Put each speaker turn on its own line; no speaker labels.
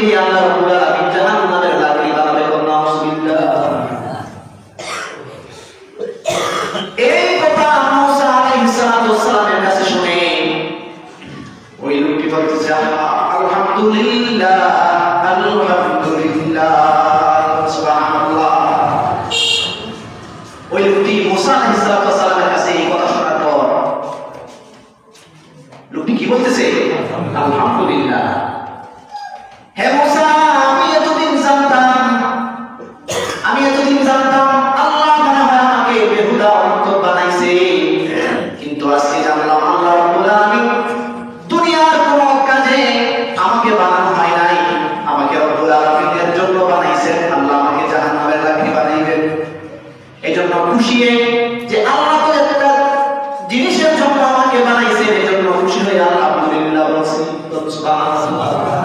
দিয়ে আল্লাহ রাব্বুল আলামিন জাহান্নামের লাকড়ি বানাবে। নাউযুবিল্লাহ। এই কথা মুসা আলাইহিস সালামের কাছে শুনে ওই লোকটি বলতেছে আলহামদুলিল্লাহ আলহামদুলিল্লাহ সুবহানাল্লাহ। ওই লোকটি মুসা আলাইহিস সালামের কাছে এই কথা শোনার পর লোকটি কি বলতেছে? আলহামদুলিল্লাহ। হে মুসা, আমি এতদিন জানতাম আল্লাহ মনে হয় আমাকে বেহুদা অন্তর বানাইছে, কিন্তু আজকে জানলাম আল্লাহ রাব্বুল আলামিন দুনিয়ার কোন কাজে আমাকে বানানো হয় নাই, আমাকে রব্বুল আলামিনের জন্য বানাইছেন। আল্লাহ আমাকে জাহান্নামের লাকড়ি বানাইবেন। এজন্য খুশি যে আল্লাহ তো একটা জিনিসের জন্য আমাকে বানাইছেন, এজন্য খুশি হয়ে আলহামদুলিল্লাহ বলছি। সুবহানাল্লাহ।